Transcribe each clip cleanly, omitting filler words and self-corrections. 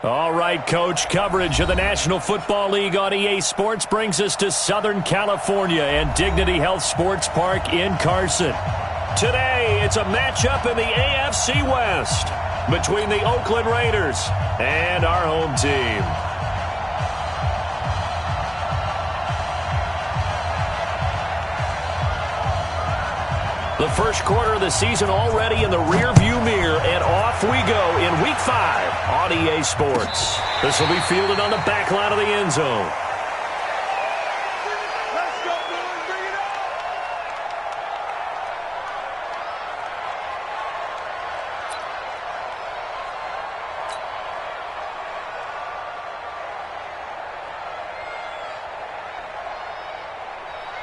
All right, Coach, coverage of the National Football League on EA Sports brings us to Southern California and Dignity Health Sports Park in Carson. Today, it's a matchup in the AFC West between the Oakland Raiders and our home team. The first quarter of the season already in the rearview mirror, and off we go in Week 5 on EA Sports. This will be fielded on the back line of the end zone. Let's go, boys. Bring it on.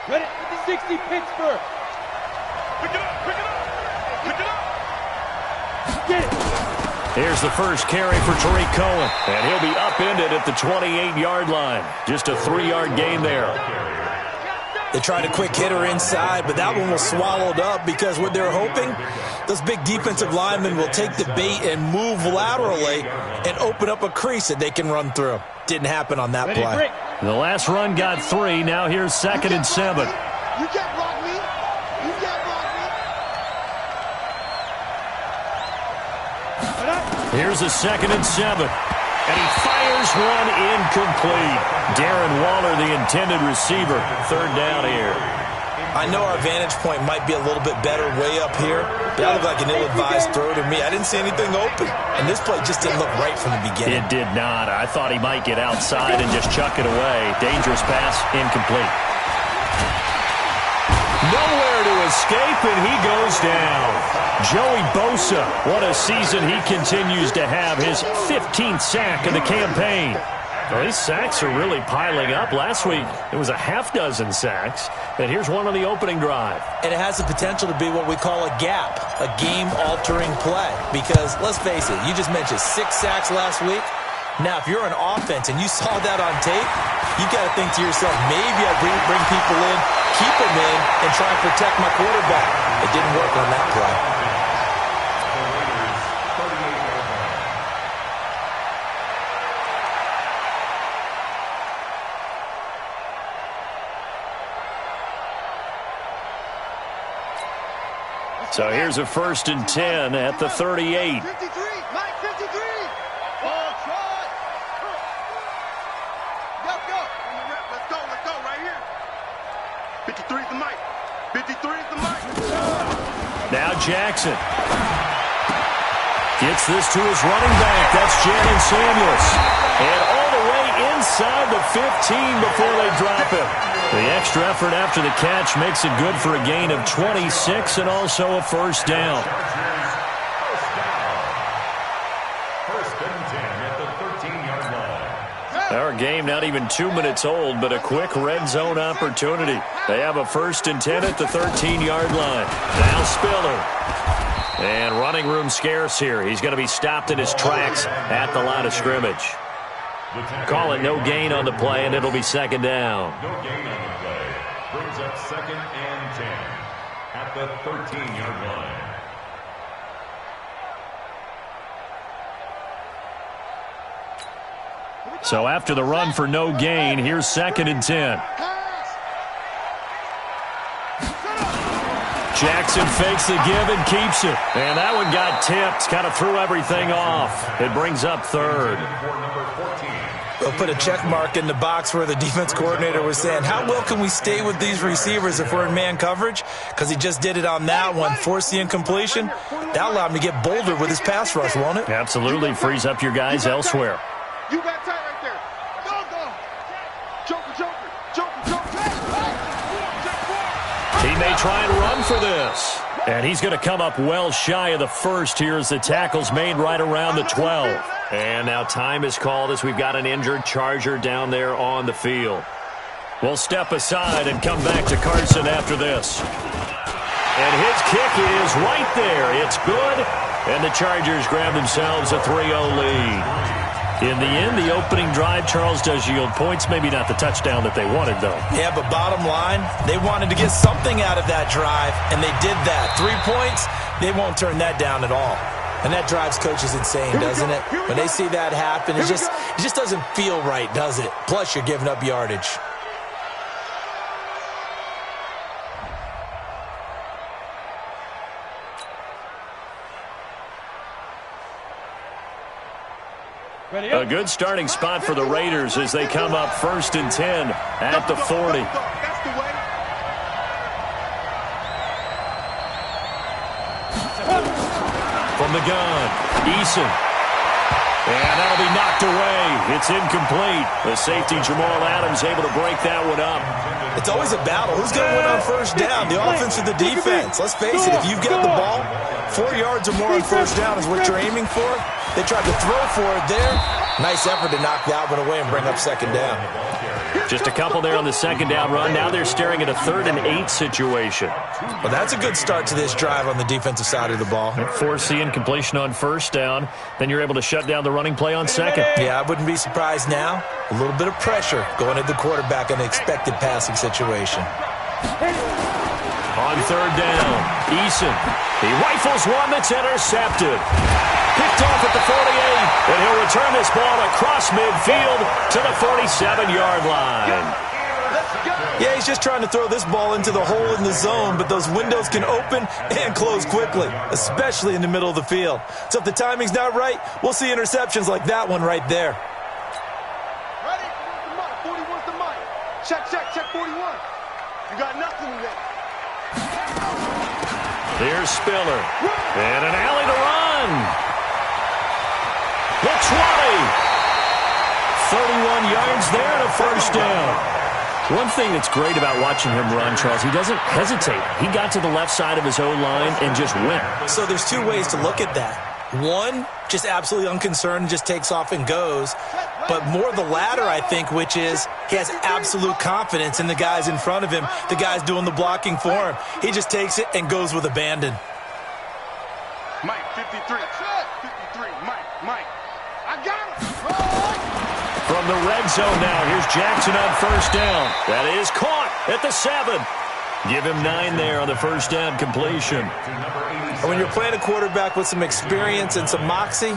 Ready? 60 Pittsburgh. Pick it up, pick it up, pick it up. Get it. Here's the first carry for Tariq Cohen, and he'll be upended at the 28-yard line. Just a 3-yard gain there. They tried a quick hitter inside, but that one was swallowed up because what they're hoping, those big defensive linemen will take the bait and move laterally and open up a crease that they can run through. Didn't happen on that play. The last run got 3. Now here's 2nd and 7. You can't block me. You can't block me. Here's a 2nd and 7. And he fires one incomplete. Darren Waller, the intended receiver. 3rd down here. I know our vantage point might be a little bit better way up here, but that looked like an ill-advised throw to me. I didn't see anything open, and this play just didn't look right from the beginning. It did not. I thought he might get outside and just chuck it away. Dangerous pass, incomplete. Nowhere to escape, and he goes down. Joey Bosa, what a season he continues to have. His 15th sack of the campaign. Well, these sacks are really piling up. Last week, it was a half-dozen sacks. And here's one on the opening drive. And it has the potential to be what we call a gap, a game-altering play. Because, let's face it, you just mentioned 6 sacks last week. Now, if you're an offense and you saw that on tape, you've got to think to yourself, maybe I bring people in, keep them in, and try and protect my quarterback. It didn't work on that play. So here's a 1st and 10 at the 38. 53, Mike, 53. Ball try. Go. Let's go right here. 53 is the mic. 53 is the mic. Now Jackson gets this to his running back. That's Jalen Samuels. And all the way inside the 15 before they drop him. The extra effort after the catch makes it good for a gain of 26 and also a 1st down. Our game not even 2 minutes old, but a quick red zone opportunity. They have a 1st and 10 at the 13-yard line. Now Spiller. And running room scarce here. He's going to be stopped in his tracks at the line of scrimmage. Call it no gain on the play, and it'll be 2nd down. No gain on the play. Brings up 2nd and 10 at the 13-yard line. So after the run for no gain, here's 2nd and 10. Jackson fakes the give and keeps it. And that one got tipped. Kind of threw everything off. It brings up 3rd. They'll put a check mark in the box where the defense coordinator was saying, how well can we stay with these receivers if we're in man coverage? Because he just did it on that one, forced the incompletion. That allowed him to get bolder with his pass rush, won't it? Absolutely. Frees up your guys elsewhere. You got tight right there. Go. Joker. He may try and run for this. And he's going to come up well shy of the 1st here as the tackle's made right around the 12. And now time is called as we've got an injured Charger down there on the field. We'll step aside and come back to Carson after this. And his kick is right there. It's good. And the Chargers grab themselves a 3-0 lead. In the end, the opening drive, Charles, does yield points. Maybe not the touchdown that they wanted, though. Yeah, but bottom line, they wanted to get something out of that drive, and they did that. 3 points, they won't turn that down at all. And that drives coaches insane, doesn't it? When they see that happen, it just doesn't feel right, does it? Plus, you're giving up yardage. A good starting spot for the Raiders as they come up 1st and 10 at the 40. That's the way. From the gun, Eason. And that'll be knocked away. It's incomplete. The safety, Jamal Adams, able to break that one up. It's always a battle. Who's going to win on first down, the offense or the defense? Let's face it, if you've got the ball, 4 yards or more on first down is what you're aiming for. They tried to throw for it there. Nice effort to knock that one away and bring up second down. Just a couple there on the second down run. Now they're staring at a 3rd and 8 situation. Well, that's a good start to this drive on the defensive side of the ball. Force the incompletion on first down. Then you're able to shut down the running play on second. Yeah, I wouldn't be surprised now. A little bit of pressure going at the quarterback in an expected passing situation. On 3rd down, Eason. He rifles one that's intercepted. Picked off at the 48, and he'll return this ball across midfield to the 47-yard line. Yeah, he's just trying to throw this ball into the hole in the zone, but those windows can open and close quickly, especially in the middle of the field. So if the timing's not right, we'll see interceptions like that one right there. Ready? 41's the mic. Check 41. You got nothing with that. Here's Spiller. And an alley to run. The 20. 31 yards there and a first down. One thing that's great about watching him run, Charles, he doesn't hesitate. He got to the left side of his own line and just went. So there's two ways to look at that. One, just absolutely unconcerned, just takes off and goes. But more the latter, I think, which is he has absolute confidence in the guys in front of him, the guys doing the blocking for him. He just takes it and goes with abandon. Mike, 53. 53. Mike. I got it. From the red zone now, here's Jackson on first down. That is caught at the 7. Give him 9 there on the first down completion. And when you're playing a quarterback with some experience and some moxie,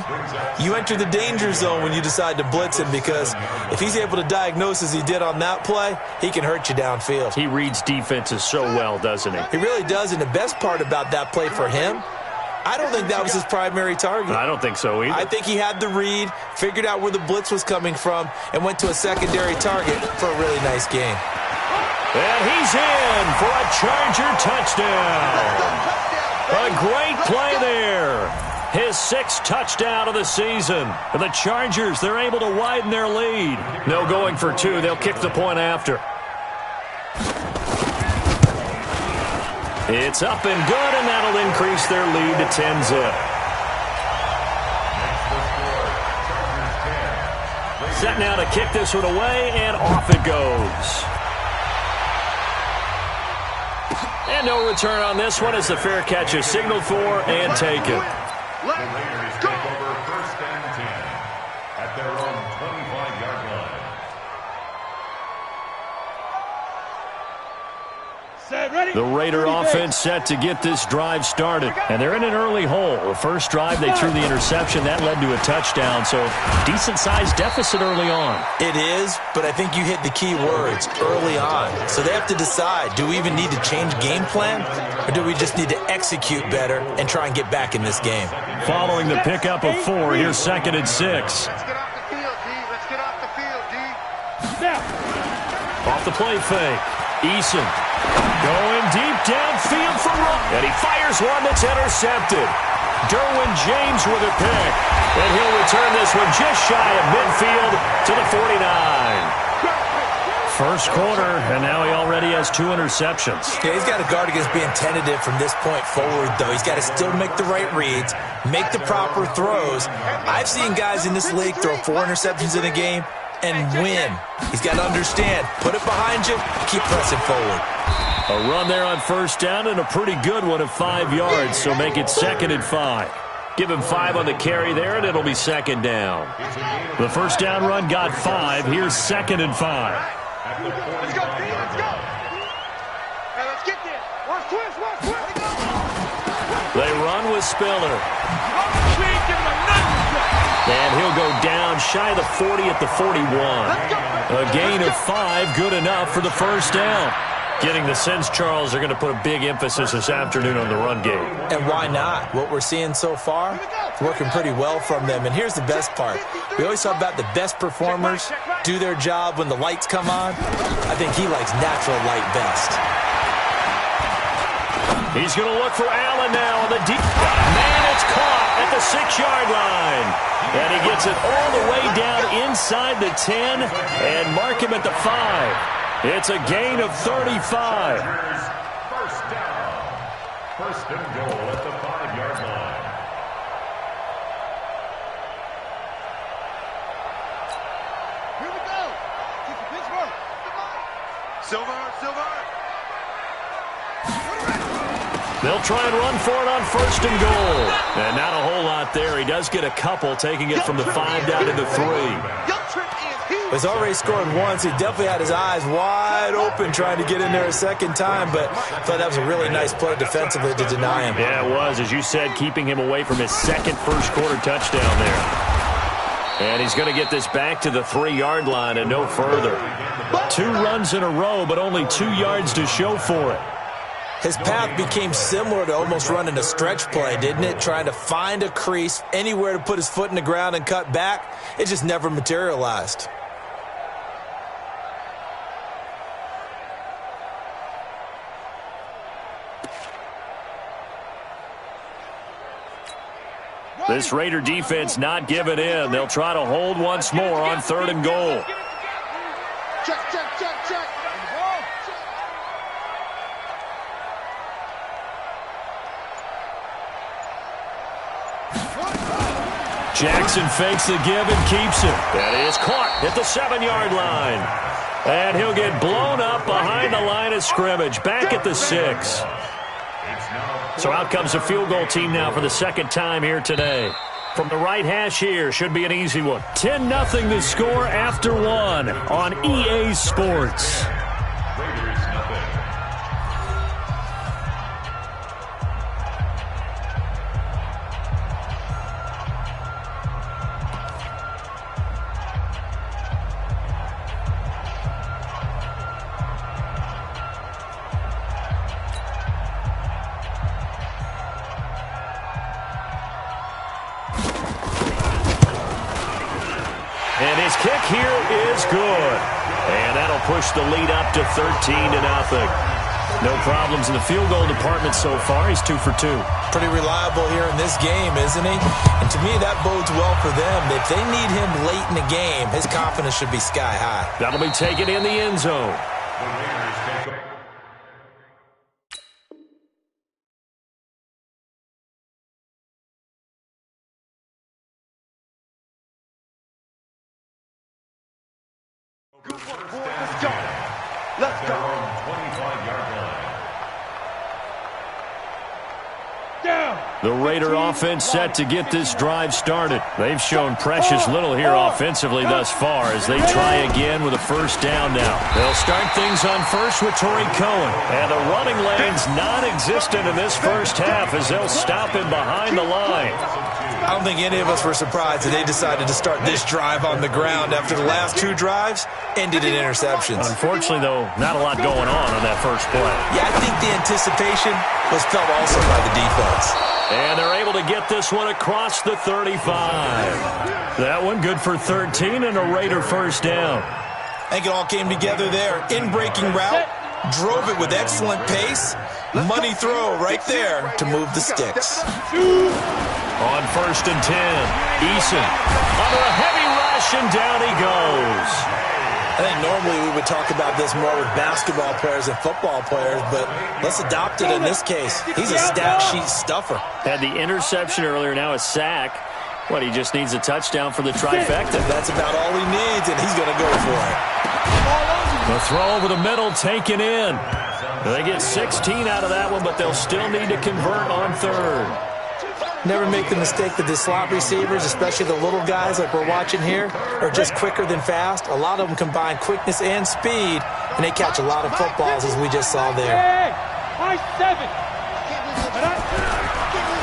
you enter the danger zone when you decide to blitz him, because if he's able to diagnose as he did on that play, he can hurt you downfield. He reads defenses so well, doesn't he? He really does, and the best part about that play for him, I don't think that was his primary target. I don't think so either. I think he had the read, figured out where the blitz was coming from, and went to a secondary target for a really nice game. And he's in for a Charger touchdown. A great play there. His 6th touchdown of the season. And the Chargers, they're able to widen their lead. No going for 2. They'll kick the point after. It's up and good, and that'll increase their lead to 10-zip. Set now to kick this one away, and off it goes. And no return on this one as the fair catch is signaled for and taken. The Raiders take over 1st and 10 at their own 25-yard line. The Raider offense set to get this drive started. And they're in an early hole. The first drive, they threw the interception. That led to a touchdown. So decent-sized deficit early on. It is, but I think you hit the key words, early on. So they have to decide, do we even need to change game plan? Or do we just need to execute better and try and get back in this game? Following the pickup of 4, here's 2nd and 6. Let's get off the field, D. Let's get off the field, D. Off the play fake. Eason going deep downfield for Rupp. And he fires one that's intercepted. Derwin James with a pick. And he'll return this one just shy of midfield to the 49. First quarter, and now he already has 2 interceptions. Yeah, he's got to guard against being tentative from this point forward, though. He's got to still make the right reads, make the proper throws. I've seen guys in this league throw 4 interceptions in a game and win. He's got to understand, put it behind you, keep pressing forward. A run there on first down and a pretty good one of 5 yards, so make it 2nd and 5. Give him 5 on the carry there, and it'll be 2nd down. The first down run got 5. Here's 2nd and 5. Let's go, D. Let's go. Hey, let's get there. Watch twist. They run with Spiller. And he'll go down shy of the 40 at the 41. A gain of 5, good enough for the first down. Getting the sense, Charles, they're going to put a big emphasis this afternoon on the run game. And why not? What we're seeing so far, it's working pretty well from them. And here's the best part. We always talk about the best performers do their job when the lights come on. I think he likes natural light best. He's going to look for Allen now on the deep. Man, it's caught at the 6-yard line. And he gets it all the way down inside the 10 and mark him at the 5. It's a gain of 35. First down. First and goal at the 5-yard line. Here we go. Keep the Pittsburgh. Silver. They'll try and run for it on first and goal. And not a whole lot there. He does get a couple, taking it from the 5 down to the 3. He's already scored once. He definitely had his eyes wide open trying to get in there a second time, but I thought that was a really nice play defensively to deny him. Yeah, it was, as you said, keeping him away from his second first-quarter touchdown there. And he's going to get this back to the 3-yard line and no further. 2 runs in a row, but only 2 yards to show for it. His path became similar to almost running a stretch play, didn't it? Trying to find a crease, anywhere to put his foot in the ground and cut back. It just never materialized. This Raider defense not giving in. They'll try to hold once more on 3rd and goal. Check. Jackson fakes the give and keeps it. That is caught at the 7-yard line. And he'll get blown up behind the line of scrimmage, back at the 6. So out comes the field goal team now for the second time here today. From the right hash here, should be an easy one. 10-0 the score after 1 on EA Sports. Raiders nothing. And his kick here is good. And that'll push the lead up to 13-0. No problems in the field goal department so far. He's 2 for 2. Pretty reliable here in this game, isn't he? And to me, that bodes well for them. If they need him late in the game, his confidence should be sky high. That'll be taken in the end zone. The Raiders take over. Let's go. 25-yard line. Down. The Raider offense set to get this drive started. They've shown precious little here offensively thus far as they try again with a first down now. They'll start things on first with Torrey Cohen. And the running lane's non-existent in this first half as they'll stop him behind the line. I don't think any of us were surprised that they decided to start this drive on the ground after the last 2 drives ended in interceptions. Unfortunately, though, not a lot going on that first play. Yeah, I think the anticipation was felt also by the defense. And they're able to get this one across the 35. That one good for 13 and a Raider first down. I think it all came together there. In-breaking route, drove it with excellent pace. Money throw right there to move the sticks. On first and 10, Eason under a heavy rush, and down he goes. I think normally we would talk about this more with basketball players and football players, but let's adopt it in this case. He's a stat sheet stuffer. Had the interception earlier, now a sack. What, he just needs a touchdown for the trifecta. That's about all he needs, and he's going to go for it. The throw over the middle taken in. They get 16 out of that one, but they'll still need to convert on third. Never make the mistake that the slot receivers, especially the little guys like we're watching here, are just quicker than fast. A lot of them combine quickness and speed, and they catch a lot of footballs, as we just saw there. High 7.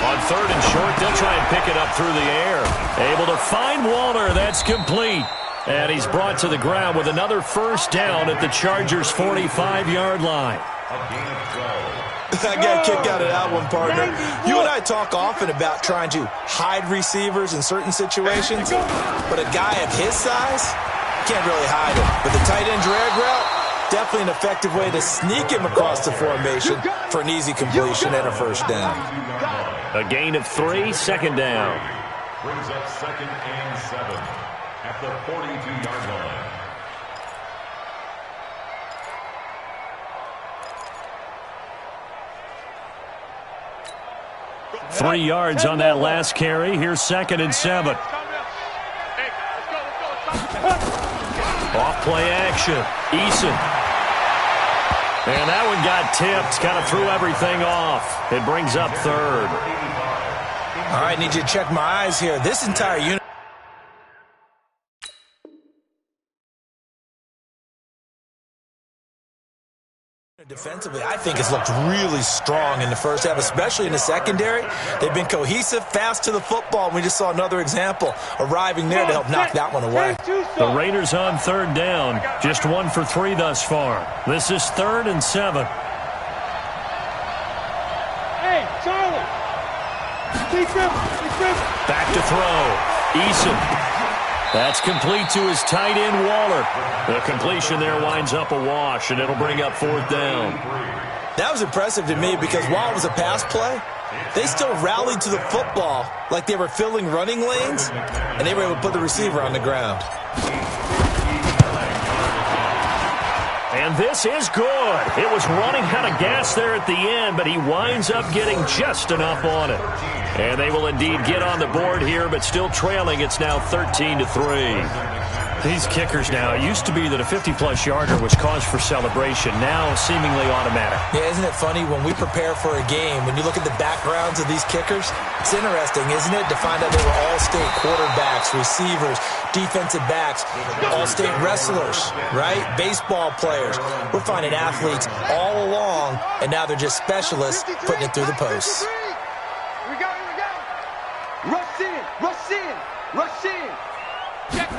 On third and short, they'll try and pick it up through the air. Able to find Waller. That's complete. And he's brought to the ground with another first down at the Chargers' 45-yard line. I got a kick out of that one, partner. You and I talk often about trying to hide receivers in certain situations, but a guy of his size can't really hide him. But the tight end drag route, definitely an effective way to sneak him across the formation for an easy completion and a first down. A gain of 3, second down. Brings up 2nd and 7 at the 42-yard line. 3 yards on that last carry. Here's 2nd and 7. Off play action. Eason. And that one got tipped. Kind of threw everything off. It brings up 3rd. All right, need you to check my eyes here. This entire unit. Defensively, I think has looked really strong in the first half, especially in the secondary. They've been cohesive, fast to the football. We just saw another example arriving there to help knock that one away. The Raiders on 3rd down. Just 1 for 3 thus far. This is 3rd and 7. Hey, Charlie. Back to throw. Eason. That's complete to his tight end, Waller. The completion there winds up a wash, and it'll bring up 4th down. That was impressive to me because while it was a pass play, they still rallied to the football like they were filling running lanes, and they were able to put the receiver on the ground. And this is good. It was running out of gas there at the end, but he winds up getting just enough on it. And they will indeed get on the board here, but still trailing. It's now 13-3. These kickers now, it used to be that a 50-plus yarder was cause for celebration. Now seemingly automatic. Yeah, isn't it funny when we prepare for a game, when you look at the backgrounds of these kickers, it's interesting, isn't it, to find out they were all-state quarterbacks, receivers, defensive backs, all-state wrestlers, right? Baseball players. We're finding athletes all along, and now they're just specialists putting it through the posts. We got it. Rush in. Check.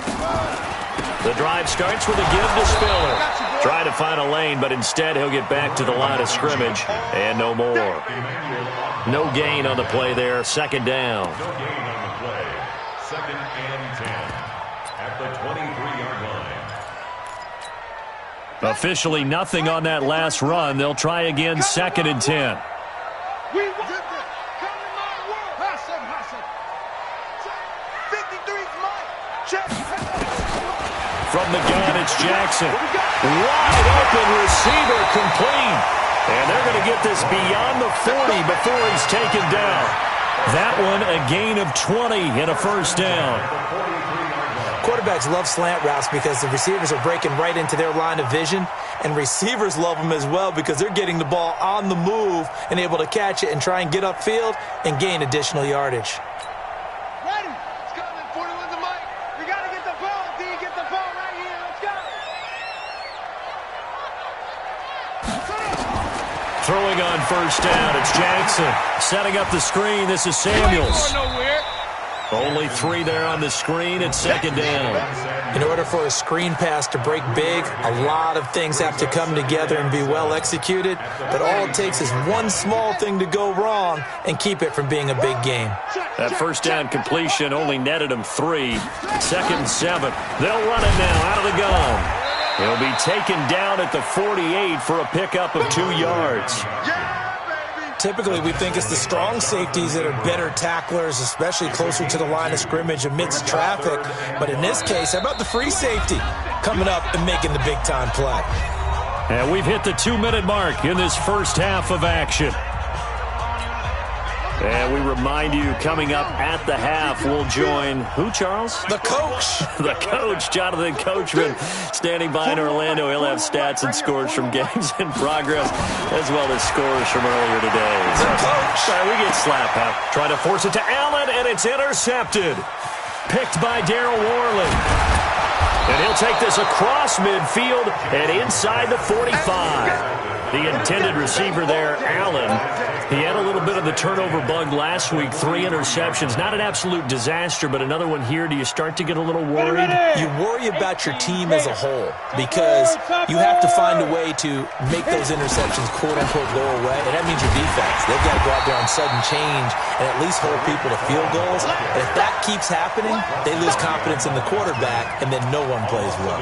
The drive starts with a give to Spiller. Try to find a lane, but instead he'll get back to the line of scrimmage, and no more. No gain on the play there. 2nd down. No gain on the play. 2nd and 10 at the 23-yard line. Officially nothing on that last run. They'll try again 2nd and 10. We want it. Come in my world. Hustle. 53's mine. Check. From the gun, it's Jackson. Wide open receiver complete. And they're going to get this beyond the 40 before he's taken down. That one a gain of 20 and a first down. Quarterbacks love slant routes because the receivers are breaking right into their line of vision, and receivers love them as well because they're getting the ball on the move and able to catch it and try and get upfield and gain additional yardage. Ready. It's coming. 41's the mic. We got to get the ball. D, get the ball right here. Let's go. Throwing on first down, it's Jackson. Setting up the screen, this is Samuels. Only 3 there on the screen. It's 2nd down. In order for a screen pass to break big, a lot of things have to come together and be well executed. But all it takes is one small thing to go wrong and keep it from being a big game. That first down completion only netted him 3. 2nd and 7. They'll run it now out of the gun. He'll be taken down at the 48 for a pickup of 2 yards. Typically, we think it's the strong safeties that are better tacklers, especially closer to the line of scrimmage amidst traffic. But in this case, how about the free safety coming up and making the big-time play? And we've hit the 2-minute mark in this first half of action. And we remind you, coming up at the half, we'll join who, Charles? The coach. The coach, Jonathan Coachman, standing by in Orlando. He'll have stats and scores from games in progress, as well as scores from earlier today. The coach. We get slap out. Trying to force it to Allen, and it's intercepted. Picked by Darryl Worley. And he'll take this across midfield and inside the 45. The intended receiver there, Allen, he had a little bit of the turnover bug last week, 3 interceptions. Not an absolute disaster, but another one here. Do you start to get a little worried? You worry about your team as a whole because you have to find a way to make those interceptions, quote-unquote, go away, and that means your defense. They've got to go out there on sudden change and at least hold people to field goals. And if that keeps happening, they lose confidence in the quarterback, and then no one plays well.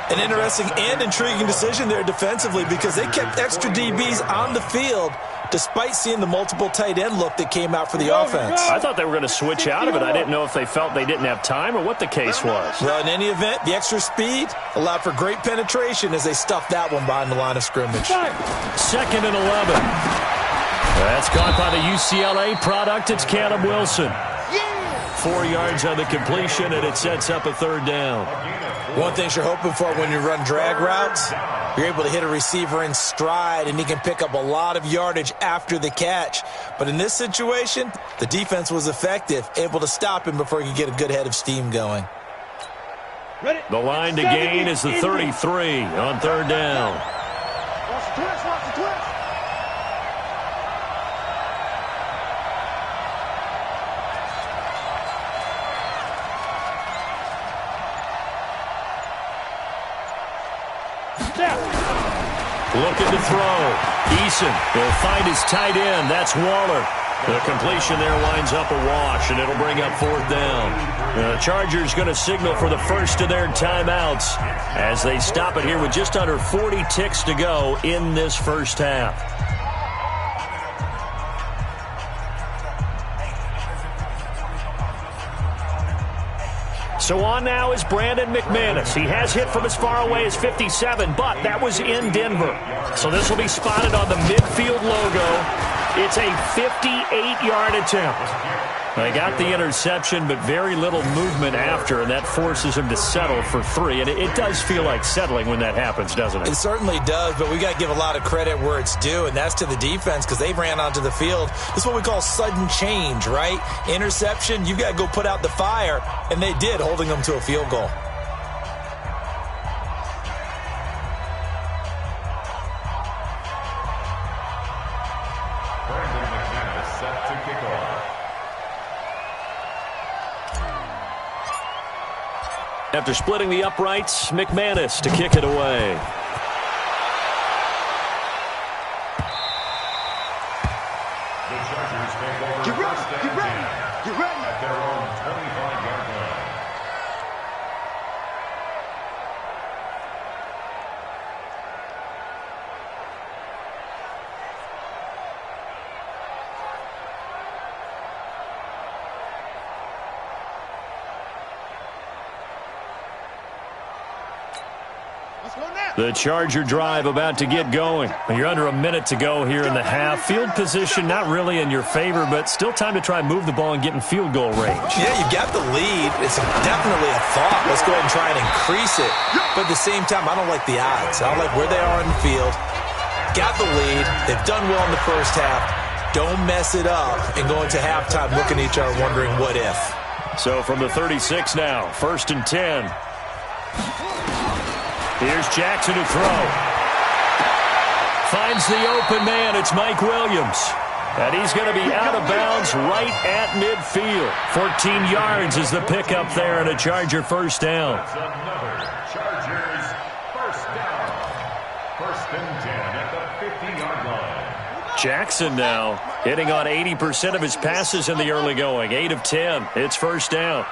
An interesting and intriguing decision there defensively because they kept extra DBs on the field despite seeing the multiple tight end look that came out for the offense. I thought they were going to switch out of it. I didn't know if they felt they didn't have time or what the case was. Well, in any event, the extra speed allowed for great penetration as they stuffed that one behind the line of scrimmage. 2nd and 11. That's caught by the UCLA product. It's Caleb Wilson. 4 yards on the completion, and it sets up a 3rd down. One thing you're hoping for when you run drag routes, you're able to hit a receiver in stride, and he can pick up a lot of yardage after the catch. But in this situation, the defense was effective, able to stop him before he could get a good head of steam going. The line to gain is the 33 on 3rd down. Watch the twist, watch the twist. Looking to throw. Eason will find his tight end. That's Waller. The completion there winds up a wash, and it'll bring up 4th down. The Chargers going to signal for the first of their timeouts as they stop it here with just under 40 ticks to go in this first half. So on now is Brandon McManus. He has hit from as far away as 57, but that was in Denver. So this will be spotted on the midfield logo. It's a 58-yard attempt. They got the interception, but very little movement after, and that forces him to settle for 3. And it does feel like settling when that happens, doesn't it? It certainly does, but we got to give a lot of credit where it's due, and that's to the defense because they ran onto the field. This is what we call sudden change, right? Interception, you've got to go put out the fire, and they did, holding them to a field goal. After splitting the uprights, McManus to kick it away. The Chargers take over first and 10 at their own 25-yard line. The Charger drive about to get going. You're under a minute to go here in the half. Field position not really in your favor, but still time to try and move the ball and get in field goal range. Yeah, you've got the lead. It's definitely a thought. Let's go ahead and try and increase it. But at the same time, I don't like the odds. I don't like where they are in the field. Got the lead. They've done well in the first half. Don't mess it up and go into halftime looking at each other wondering what if. So from the 36 now, 1st and 10. Here's Jackson to throw. Finds the open man. It's Mike Williams. And he's going to be out of bounds right at midfield. 14 yards is the pickup there and a Charger first down. That's another Chargers first down. 1st and 10 at the 50-yard line. Jackson now hitting on 80% of his passes in the early going. 8 of 10. It's first down.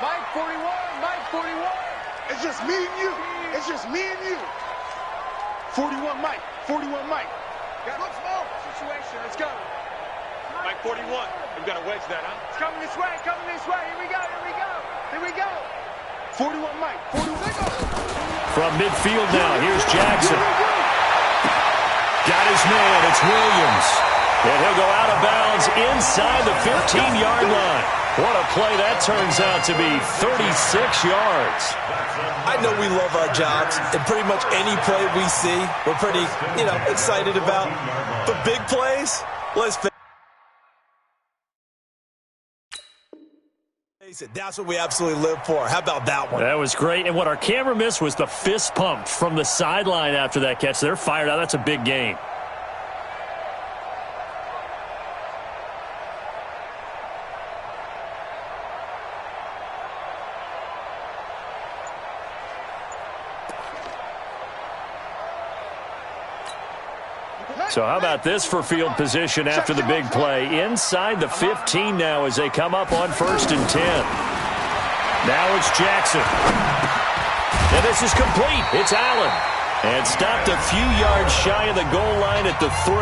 Mike 41, Mike 41. It's just me and you. It's just me and you. 41 Mike, 41 Mike. Got a small situation. Let's go. Mike 41. We've got to wedge that, huh? It's coming this way, coming this way. Here we go, here we go. Here we go. 41 Mike, 41. From midfield now, here's Jackson. Got his man. It's Williams. And he'll go out of bounds inside the 15-yard line. What a play that turns out to be, 36 yards. I know we love our jobs, and pretty much any play we see, we're pretty, excited about. But big plays, let's face face it, that's what we absolutely live for. How about that one? That was great. And what our camera missed was the fist pump from the sideline after that catch. They're fired out. That's a big gain. So how about this for field position after the big play? Inside the 15 now as they come up on 1st and 10. Now it's Jackson. And this is complete. It's Allen. And stopped a few yards shy of the goal line at the 3.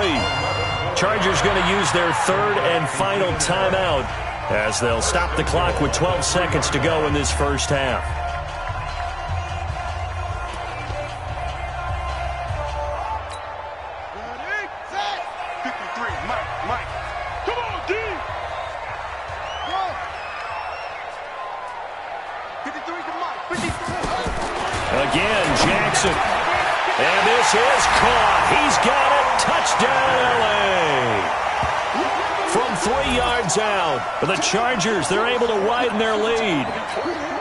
Chargers going to use their 3rd and final timeout as they'll stop the clock with 12 seconds to go in this first half. Again, Jackson. And this is caught. He's got it. Touchdown, L.A. From 3 yards out. The Chargers, they're able to widen their lead.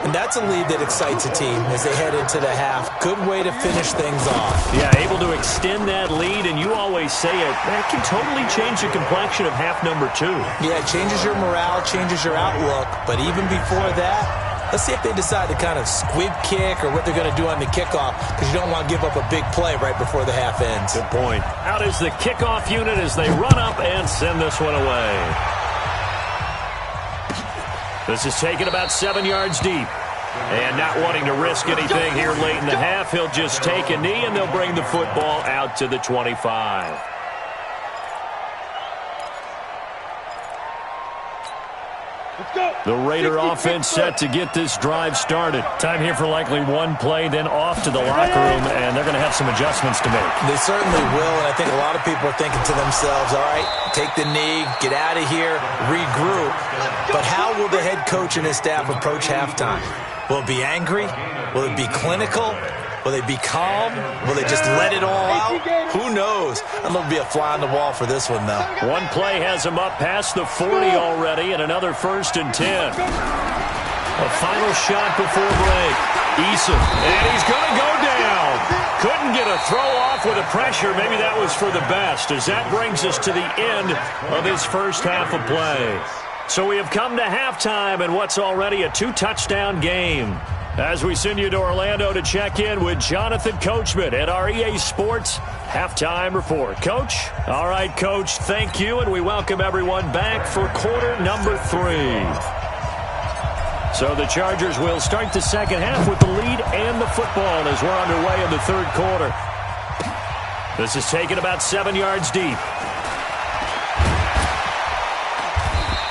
And that's a lead that excites a team as they head into the half. Good way to finish things off. Yeah, able to extend that lead, and you always say it, that can totally change the complexion of half number 2. Yeah, it changes your morale, changes your outlook. But even before that, let's see if they decide to kind of squib kick or what they're going to do on the kickoff, because you don't want to give up a big play right before the half ends. Good point. Out is the kickoff unit as they run up and send this one away. This is taken about 7 yards deep. And not wanting to risk anything here late in the half, he'll just take a knee and they'll bring the football out to the 25. The Raider offense set to get this drive started. Time here for likely one play, then off to the locker room, and they're going to have some adjustments to make. They certainly will, and I think a lot of people are thinking to themselves, all right, take the knee, get out of here, regroup. But how will the head coach and his staff approach halftime? Will it be angry? Will it be clinical? Will they be calm? Will they just let it all out? Who knows? I'm going to be a fly on the wall for this one, though. One play has him up past the 40 already, and another 1st and 10. A final shot before break. Eason, and he's going to go down. Couldn't get a throw off with the pressure. Maybe that was for the best, as that brings us to the end of his first half of play. So we have come to halftime in what's already a 2-touchdown game. As we send you to Orlando to check in with Jonathan Coachman at our EA Sports Halftime Report. Coach? All right, Coach, thank you, and we welcome everyone back for quarter number 3. So the Chargers will start the second half with the lead and the football as we're underway in the third quarter. This is taken about 7 yards deep.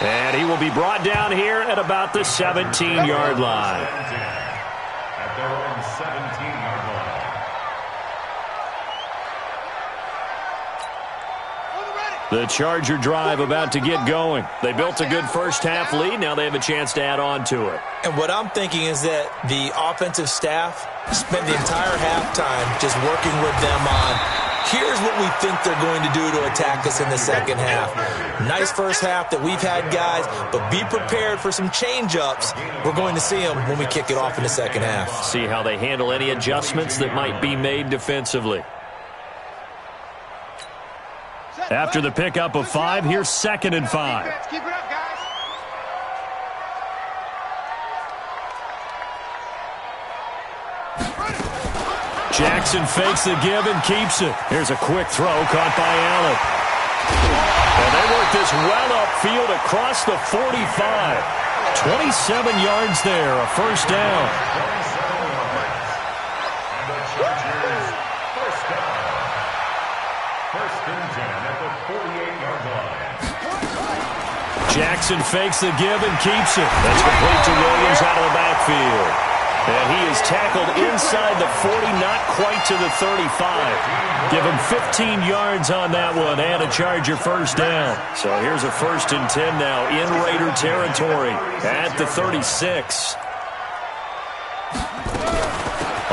And he will be brought down here at about the 17-yard line. At their own 17-yard line. The Charger drive about to get going. They built a good first half lead. Now they have a chance to add on to it. And what I'm thinking is that the offensive staff spent the entire halftime just working with them on, here's what we think they're going to do to attack us in the second half. Nice first half that we've had, guys, but be prepared for some change-ups. We're going to see them when we kick it off in the second half. See how they handle any adjustments that might be made defensively. After the pickup of 5, here's 2nd and 5. Keep it up, guys. Jackson fakes the give and keeps it. Here's a quick throw caught by Allen. And they work this well upfield across the 45. 27 yards there, a first down. And the Chargers, first down. 1st and 10 at the 48-yard line. Jackson fakes the give and keeps it. That's complete to Williams out of the backfield. And he is tackled inside the 40, not quite to the 35. Give him 15 yards on that one and a Charger first down. So here's a 1st and 10 now in Raider territory at the 36.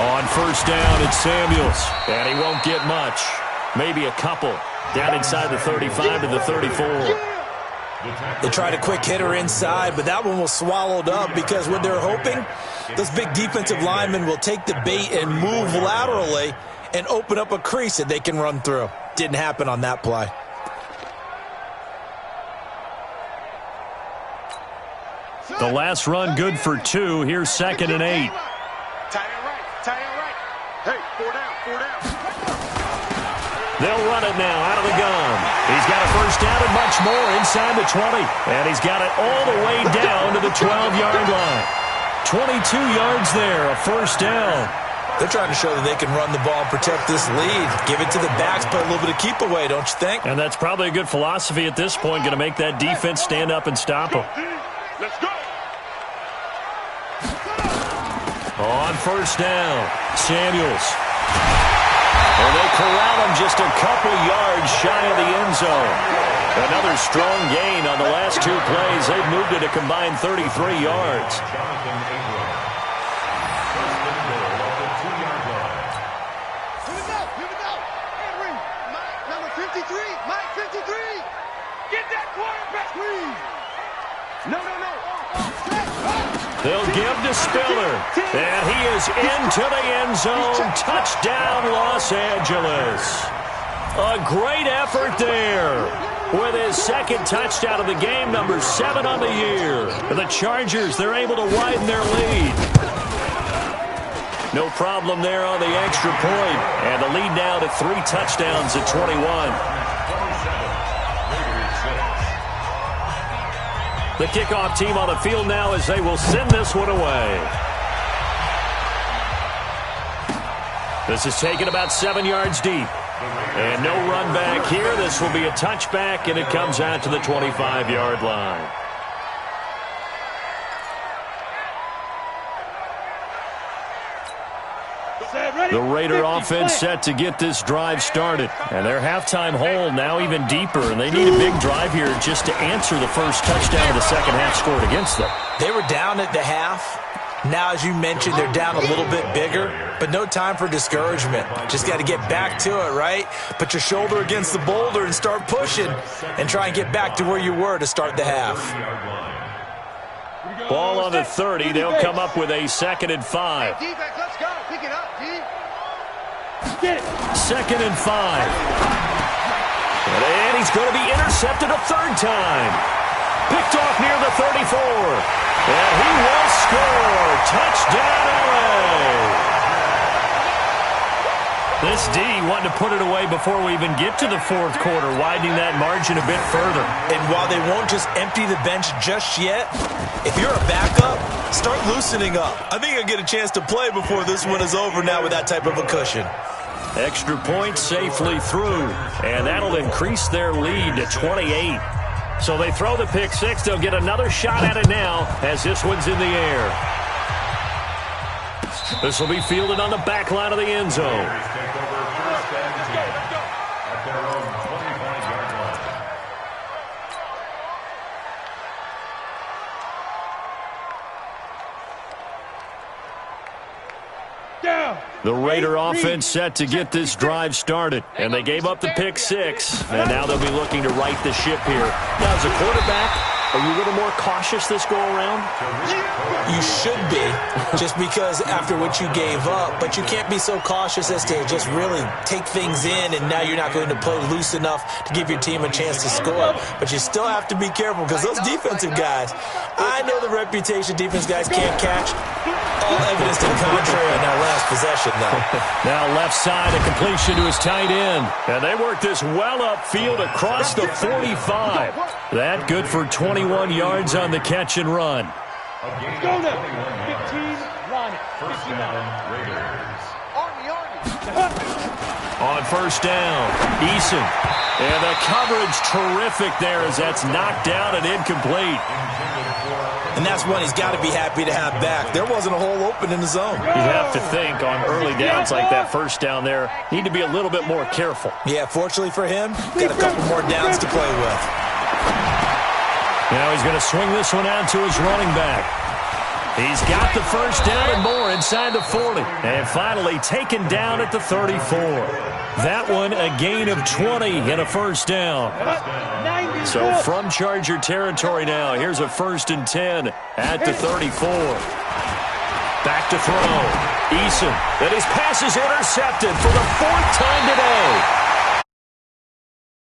On first down, it's Samuels. And he won't get much. Maybe a couple. Down inside the 35 to the 34. They tried a quick hitter inside, but that one was swallowed up because what they're hoping, those big defensive linemen will take the bait and move laterally and open up a crease that they can run through. Didn't happen on that play. The last run good for 2. Here's 2nd and 8. Tie it right. Tie it right. Hey, 4 down. 4 down. They'll run it now out of the gun. He's got a first down and much more inside the 20. And he's got it all the way down to the 12-yard line. 22 yards there, a first down. They're trying to show that they can run the ball and protect this lead. Give it to the backs, play a little bit of keep away, don't you think? And that's probably a good philosophy at this point, going to make that defense stand up and stop them. Let's go. On first down, Samuels. And they corral him just a couple yards shy of the end zone. Another strong gain on the last 2 plays. They've moved it a combined 33 yards. Here we go. Henry. Mike, number 53. Mike, 53. Get that quarterback, please. No. They'll give to Spiller. And he is into the end zone. Touchdown, Los Angeles. A great effort there. With his 2nd touchdown of the game, number 7 on the year. The Chargers, they're able to widen their lead. No problem there on the extra point. And the lead now to 3 touchdowns at 21. The kickoff team on the field now as they will send this one away. This is taken about 7 yards deep. And no run back here. This will be a touchback, and it comes out to the 25-yard line. The Raider offense set to get this drive started. And their halftime hole now even deeper. And they need a big drive here just to answer the first touchdown of the second half scored against them. They were down at the half. Now, as you mentioned, they're down a little bit bigger. But no time for discouragement. Just got to get back to it, right? Put your shoulder against the boulder and start pushing. And try and get back to where you were to start the half. Ball on the 30. They'll come up with a 2nd and 5. Defense, let's go. Pick it up, D. 2nd and 5. And he's going to be intercepted a 3rd time. Picked off near the 34. And he will score. Touchdown, LA. This D wanted to put it away before we even get to the 4th quarter, widening that margin a bit further. And while they won't just empty the bench just yet, if you're a backup, start loosening up. I think you'll get a chance to play before this one is over now with that type of a cushion. Extra point safely through, and that'll increase their lead to 28. So they throw the pick 6. They'll get another shot at it now as this one's in the air. This will be fielded on the back line of the end zone. The Raider offense set to get this drive started. And they gave up the pick 6. And now they'll be looking to right the ship here. Now, as a quarterback, are you a little more cautious this go-around? You should be, just because after what you gave up. But you can't be so cautious as to just really take things in, and now you're not going to play loose enough to give your team a chance to score. But you still have to be careful, because those defensive guys, I know the reputation defense guys can't catch. All evidence to the contrary on that last possession, though. Now left side, a completion to his tight end. And they work this well upfield across the 45. That good for 21 yards on the catch and run. Go now. 15, run it. First down, Raiders. On first down, Eason. And the coverage terrific there as that's knocked down and incomplete. And that's one he's got to be happy to have back. There wasn't a hole open in the zone. You have to think on early downs like that first down there, need to be a little bit more careful. Yeah, fortunately for him, got a couple more downs to play with. Now he's going to swing this one out to his running back. He's got the first down and more inside the 40. And finally taken down at the 34. That one a gain of 20 and a first down. So from Charger territory now, here's a 1st and 10 at the 34. Back to throw. Eason. And his pass is intercepted for the 4th time today.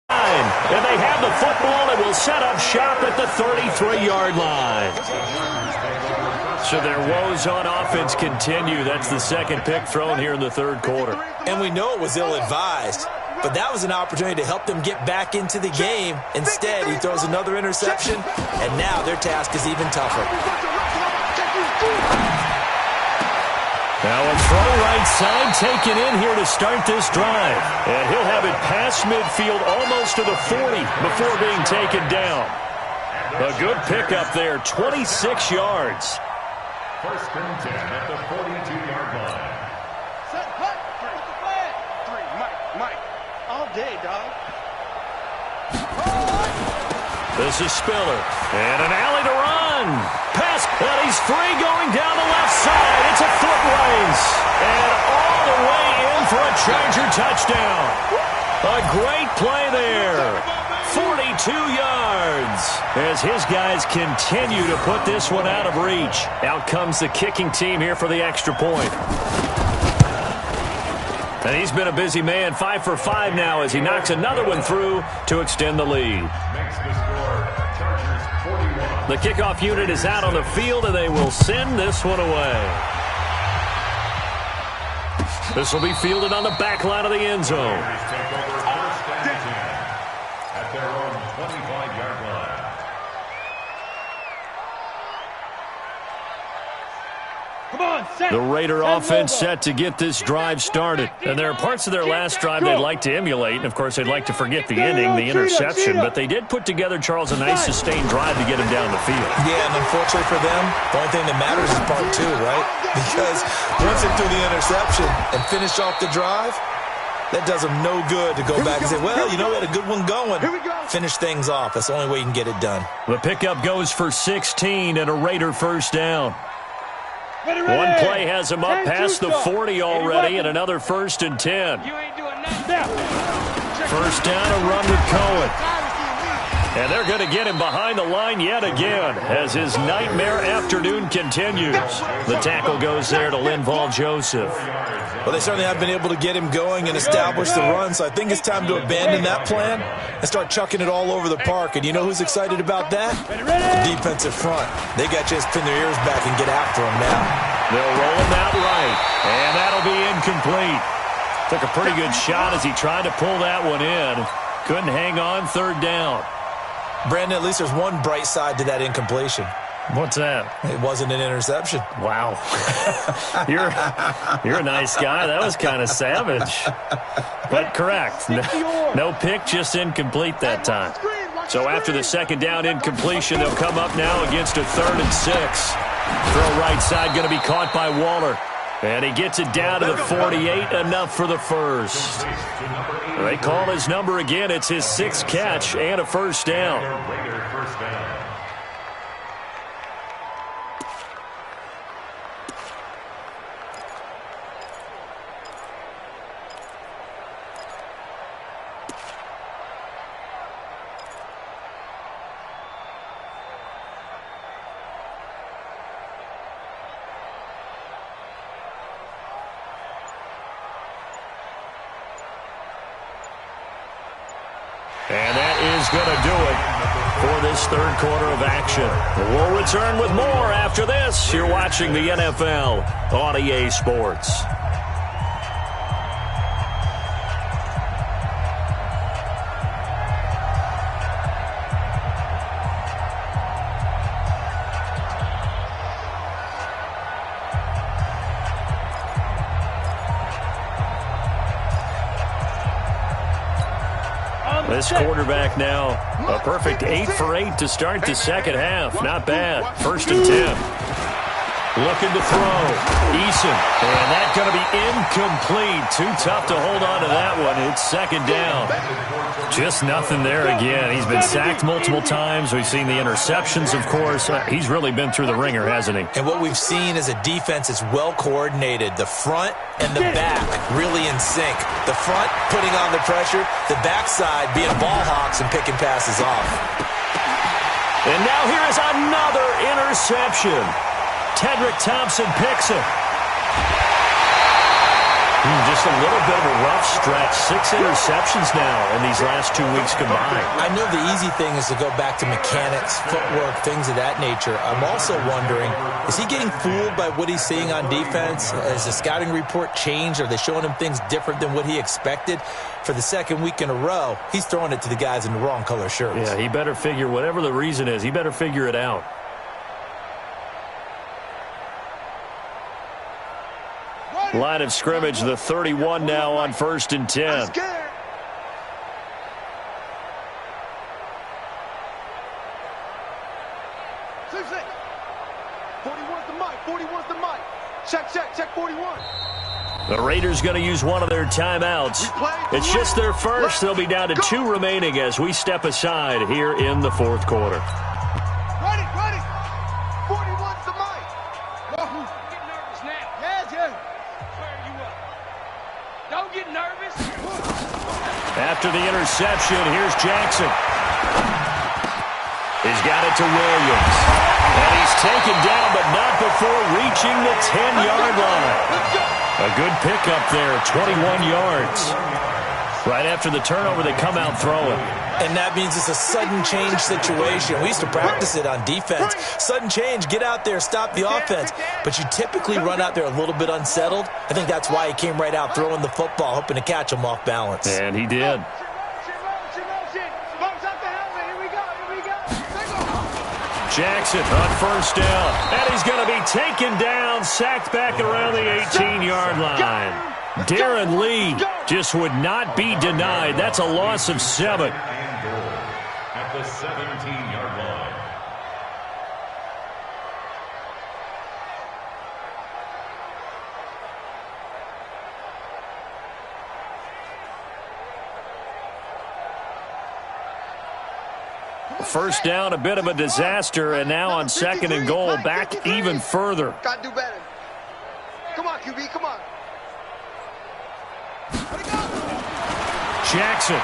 And they have the football and will set up shop at the 33-yard line. So their woes on offense continue. That's the 2nd pick thrown here in the 3rd quarter. And we know it was ill-advised, but that was an opportunity to help them get back into the game. Instead, he throws another interception, and now their task is even tougher. Now a throw right side taken in here to start this drive. And he'll have it past midfield almost to the 40 before being taken down. A good pickup there, 26 yards. 1st and 10 at the 42-yard line. Set, hut, 3, Mike, all day, dog. This is Spiller, and an alley to run. Pass, and he's free going down the left side. It's a foot race, and all the way in for a Charger touchdown. A great play there. 42 yards as his guys continue to put this one out of reach. Out comes the kicking team here for the extra point. And he's been a busy man, 5 for 5 now as he knocks another one through to extend the lead. Makes the score, Chargers 41. The kickoff unit is out on the field, and they will send this one away. This will be fielded on the back line of the end zone. Take over 1st and 10 at their own 25-yard line. Come on, set. The Raider offense set to get this drive started. And there are parts of their last drive they'd like to emulate. And, of course, they'd like to forget the ending, the interception. But they did put together, Charles, a nice sustained drive to get him down the field. Yeah, and unfortunately for them, the only thing that matters is part 2, right? Because once they threw the interception and finished off the drive, that does them no good to go back and say, well, you know, we had a good one going. Finish things off. That's the only way you can get it done. The pickup goes for 16 and a Raider 1st down. One play has him up past the 40 already, and another 1st and 10. 1st down, a run with Cohen. And they're going to get him behind the line yet again as his nightmare afternoon continues. The tackle goes there to Linval Joseph. Well, they certainly have been able to get him going and establish the run, so I think it's time to abandon that plan and start chucking it all over the park. And you know who's excited about that? The defensive front. They got to just pin their ears back and get after him now. They'll roll him out right, and that'll be incomplete. Took a pretty good shot as he tried to pull that one in. Couldn't hang on, 3rd down. Brandon, at least there's one bright side to that incompletion. What's that? It wasn't an interception. Wow. You're a nice guy. That was kind of savage. But correct. No pick, just incomplete that time. So after the 2nd down incompletion, they'll come up now against a 3rd and 6. Throw right side going to be caught by Waller. And he gets it down to the 48, enough for the 1st. They call his number again. It's his 6th catch and a 1st down. And that is going to do it for this 3rd quarter of action. We'll return with more after this. You're watching the NFL on EA Sports. This quarterback now, a perfect 8 for 8 to start the 2nd half. Not bad. 1st and 10. Looking to throw. Eason. And that's going to be incomplete. Too tough to hold on to that one. It's second down. Just nothing there again. He's been sacked multiple times. We've seen the interceptions, of course. He's really been through the ringer, hasn't he? And what we've seen is a defense that's well coordinated. The front and the back really in sync. The front putting on the pressure. The backside being ball hawks and picking passes off. And now here is another interception. Tedrick Thompson picks it. Just a little bit of a rough stretch. 6 interceptions now in these last 2 weeks combined. I know the easy thing is to go back to mechanics, footwork, things of that nature. I'm also wondering, is he getting fooled by what he's seeing on defense? Has the scouting report changed? Are they showing him things different than what he expected? For the second week in a row, he's throwing it to the guys in the wrong color shirts. Yeah, he better figure, whatever the reason is, he better figure it out. Line of scrimmage, the 31 now on 1st and 10. I'm scared. Six. 41's the mic. 41's the mic. Check 41. The Raiders going to use one of their timeouts. It's just their first. They'll be down to 2 remaining as we step aside here in the 4th quarter. Ready. 41's the mic. Whoa. Get nervous now. Yes. Square you up. Don't get nervous. After the interception, here's Jackson. He's got it to Williams. And he's taken down, but not before reaching the 10-yard line. A good pickup there, 21 yards. Right after the turnover, they come out throwing. And that means it's a sudden change situation. We used to practice it on defense. Sudden change, get out there, stop the offense. But you typically run out there a little bit unsettled. I think that's why he came right out throwing the football, hoping to catch him off balance. And he did. Jackson on 1st down. And he's going to be taken down, sacked back around the 18-yard line. Darren Lee just would not be denied. That's a loss of 7. At the 17-yard line. First down, a bit of a disaster, and now on 2nd and goal, back even further. Got to do better. Come on, QB, come on. Jackson.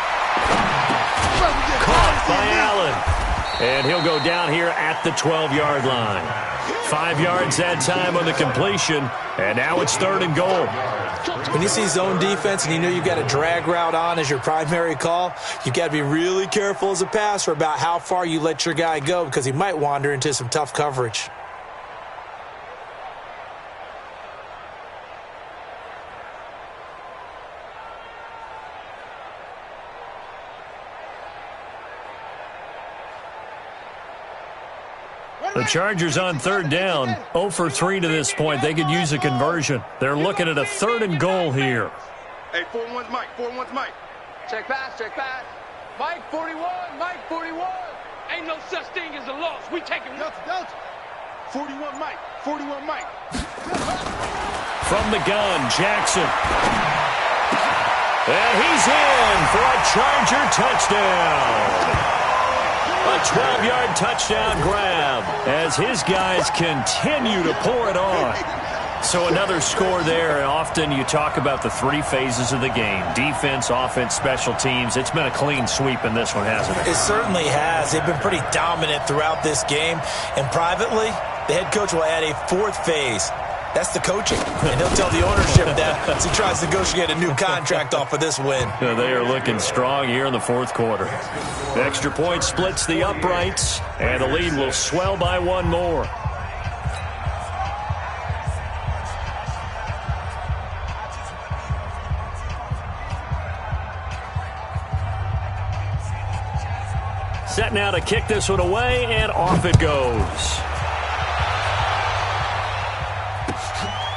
Caught by Allen. And he'll go down here at the 12-yard line. 5 yards that time on the completion, and now it's 3rd and goal. When you see zone defense and you know you've got a drag route on as your primary call, you've got to be really careful as a passer about how far you let your guy go because he might wander into some tough coverage. The Chargers on 3rd down, 0 for 3 to this point. They could use a conversion. They're looking at a 3rd and goal here. Hey, 41's Mike. 41's Mike. Check pass. Mike 41. Mike 41. Ain't no such thing as a loss. We take him. 41 Mike. 41 Mike. From the gun, Jackson. And he's in for a Charger touchdown. A 12-yard touchdown grab as his guys continue to pour it on. So another score there, and often you talk about the 3 phases of the game. Defense, offense, special teams. It's been a clean sweep in this one, hasn't it? It certainly has. They've been pretty dominant throughout this game. And privately, the head coach will add a 4th phase. That's the coaching. And he'll tell the ownership that as he tries to negotiate a new contract off of this win. They are looking strong here in the 4th quarter. The extra point splits the uprights, and the lead will swell by 1 more. Set now to kick this one away, and off it goes.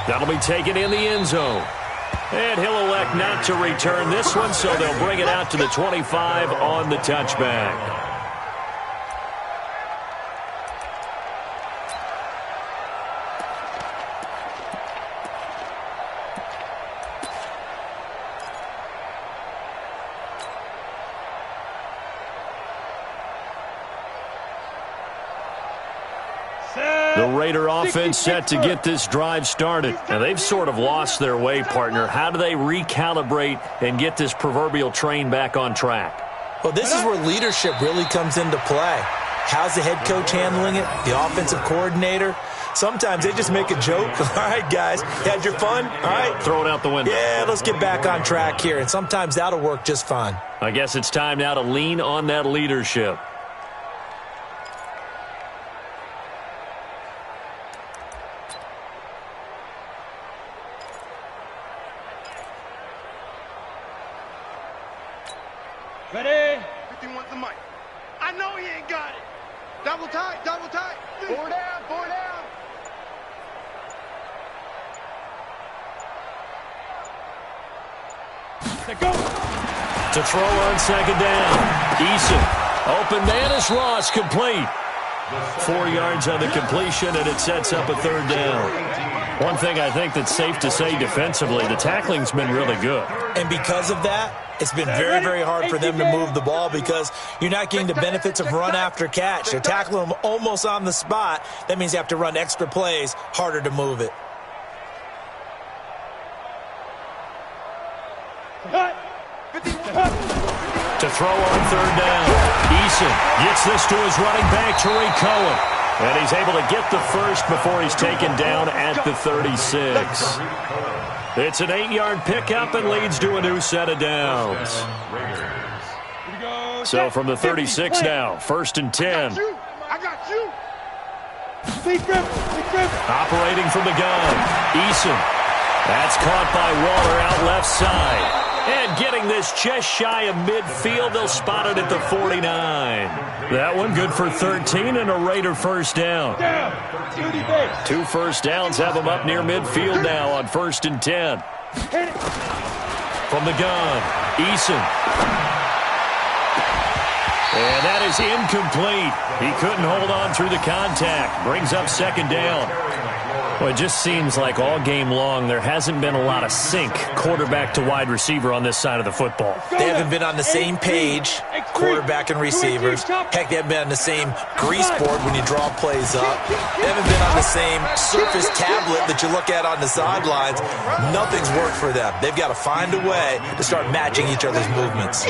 That'll be taken in the end zone. And he'll elect not to return this one, so they'll bring it out to the 25 on the touchback. The Raider offense set to get this drive started. Now, they've sort of lost their way, partner. How do they recalibrate and get this proverbial train back on track? Well, this is where leadership really comes into play. How's the head coach handling it? The offensive coordinator? Sometimes they just make a joke. All right, guys, had your fun? All right. Throw it out the window. Yeah, let's get back on track here. And sometimes that'll work just fine. I guess it's time now to lean on that leadership. Ready? 51's the mic. I know he ain't got it. Double tight, double tight. Four down, four down. Go. To throw on second down. Eason. Open man is Ross, complete. 4 yards on the completion, and it sets up a third down. One thing I think that's safe to say defensively, the tackling's been really good. And because of that, it's been very, very hard for them to move the ball because you're not getting the benefits of run after catch. They're tackling them almost on the spot. That means you have to run extra plays, harder to move it. To throw on third down. Eason gets this to his running back, Tariq Cohen. And he's able to get the first before he's taken down at the 36. It's an 8-yard pickup and leads to a new set of downs. So from the 36 now, 1st and 10. I got you. Operating from the gun. Eason. That's caught by Waller out left side. And getting this just shy of midfield, they'll spot it at the 49. That one good for 13 and a Raider first down. 2 first downs have them up near midfield now on 1st and 10. From the gun, Eason. And that is incomplete. He couldn't hold on through the contact. Brings up second down. Well, it just seems like all game long there hasn't been a lot of sync quarterback to wide receiver on this side of the football. They haven't been on the same page, quarterback and receivers. Heck, they haven't been on the same grease board when you draw plays up. They haven't been on the same Surface tablet that you look at on the sidelines. Nothing's worked for them. They've got to find a way to start matching each other's movements.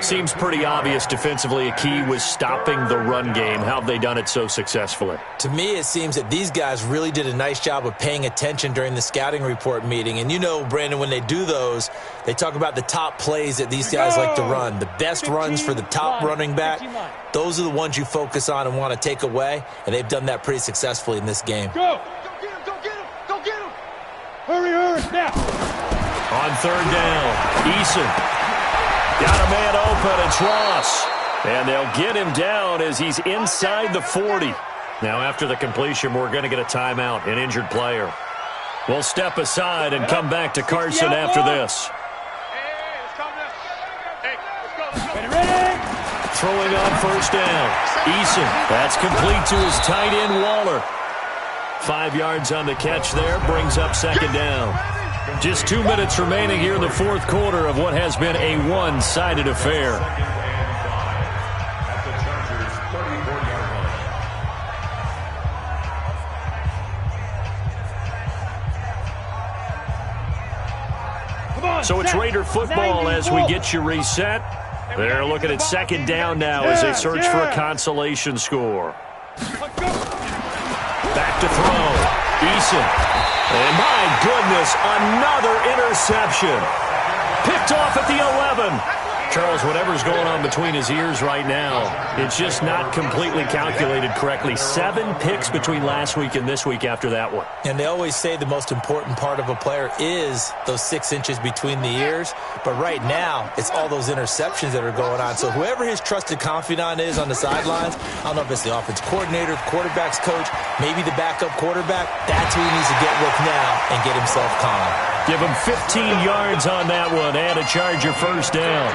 Seems pretty obvious defensively a key was stopping the run game. How have they done it so successfully? To me, it seems that these guys really did a nice job of paying attention during the scouting report meeting. And you know, Brandon, when they do those, they talk about the top plays that these guys like to run. The best runs for the top running back, those are the ones you focus on and want to take away. And they've done that pretty successfully in this game. Go! Go get him! Go get him! Go get him! Hurry, hurry, now! On third down, Eason. Got a man open, it's Ross. And they'll get him down as he's inside the 40. Now after the completion, we're going to get a timeout, an injured player. We'll step aside and come back to Carson after this. Throwing on first down, Eason. That's complete to his tight end, Waller. 5 yards on the catch there, brings up second down. Just 2 minutes remaining here in the fourth quarter of what has been a one-sided affair. So it's Raider football as we get you reset. They're looking at second down now as they search for a consolation score. Back to throw. Eason. And my goodness, another interception. Picked off at the 11. Charles, whatever's going on between his ears right now, it's just not completely calculated correctly. 7 picks between last week and this week after that one. And they always say the most important part of a player is those 6 inches between the ears. But right now, it's all those interceptions that are going on. So whoever his trusted confidant is on the sidelines, I don't know if it's the offensive coordinator, the quarterback's coach, maybe the backup quarterback, that's who he needs to get with now and get himself calm. Give him 15 yards on that one and a Charger first down.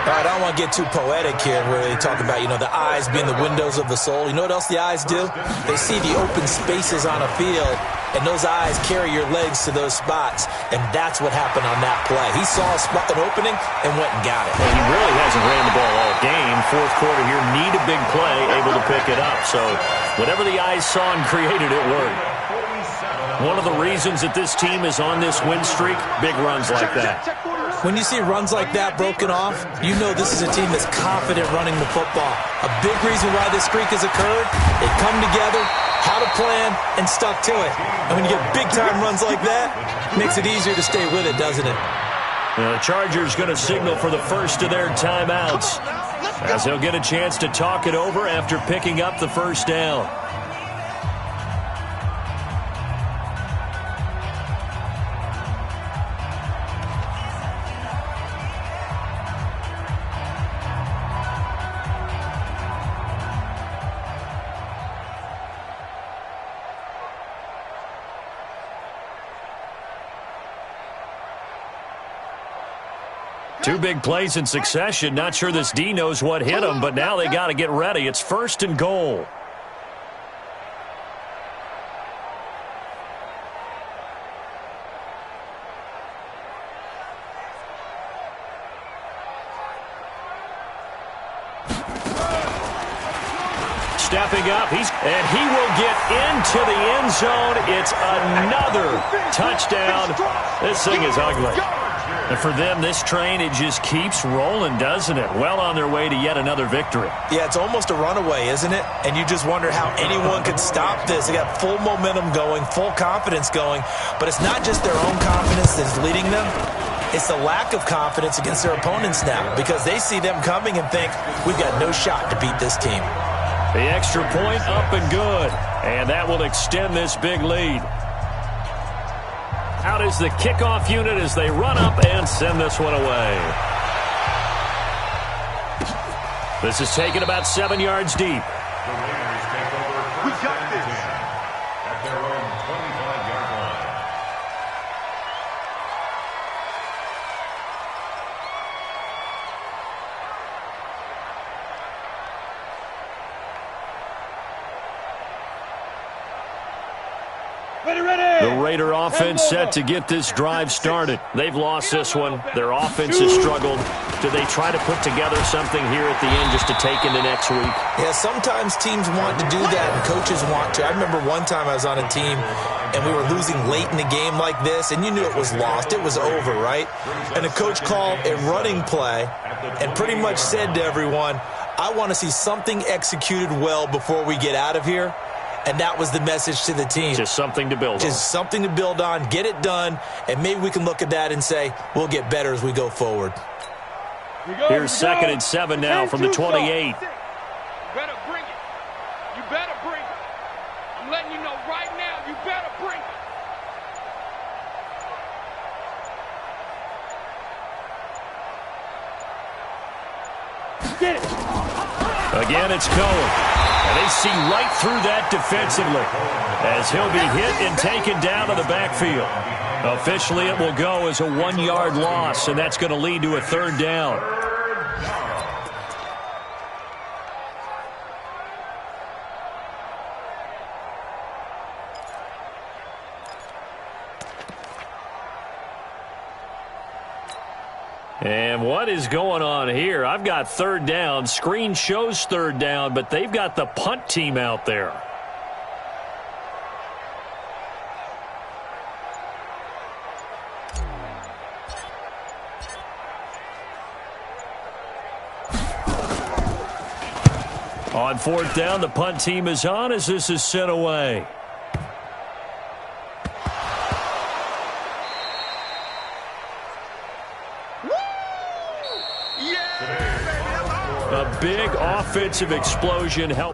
All right, I don't want to get too poetic here where they talk about, the eyes being the windows of the soul. You know what else the eyes do? They see the open spaces on a field, and those eyes carry your legs to those spots, and that's what happened on that play. He saw an opening and went and got it. And he really hasn't ran the ball all game. Fourth quarter here, need a big play, able to pick it up. So whatever the eyes saw and created, it worked. One of the reasons that this team is on this win streak, big runs like that. When you see runs like that broken off, you know this is a team that's confident running the football. A big reason why this streak has occurred, they come together, had a plan, and stuck to it. And when you get big-time runs like that, it makes it easier to stay with it, doesn't it? The Chargers going to signal for the first of their timeouts, as they'll get a chance to talk it over after picking up the first down. Two big plays in succession. Not sure this D knows what hit him, but now they got to get ready. It's 1st and goal. Stepping up, and he will get into the end zone. It's another touchdown. This thing is ugly. And for them, this train, it just keeps rolling, doesn't it? Well on their way to yet another victory. Yeah, it's almost a runaway, isn't it? And you just wonder how anyone could stop this. They got full momentum going, full confidence going. But it's not just their own confidence that's leading them. It's the lack of confidence against their opponents now, because they see them coming and think, we've got no shot to beat this team. The extra point up and good. And that will extend this big lead. Out is the kickoff unit as they run up and send this one away. This is taken about 7 yards deep. The Raiders take over. We got this. At their own 25-yard line. The Raider offense set to get this drive started. They've lost this one. Their offense has struggled. Do they try to put together something here at the end just to take into next week? Yeah, sometimes teams want to do that and coaches want to. I remember one time I was on a team and we were losing late in the game like this, and you knew it was lost. It was over, right? And the coach called a running play and pretty much said to everyone, I want to see something executed well before we get out of here. And that was the message to the team. Just something to build on. Just something to build on, get it done, and maybe we can look at that and say, we'll get better as we go forward. Here's 2nd and 7 now from the 28. You better bring it. You better bring it. I'm letting you know right now, you better bring it. Get it. Again, it's Cohen. And they see right through that defensively as he'll be hit and taken down to the backfield. Officially, it will go as a 1-yard loss, and that's going to lead to a 3rd down. And what is going on here? I've got 3rd down. Screen shows 3rd down, but they've got the punt team out there. On 4th down, the punt team is on as this is sent away. A big offensive explosion helped.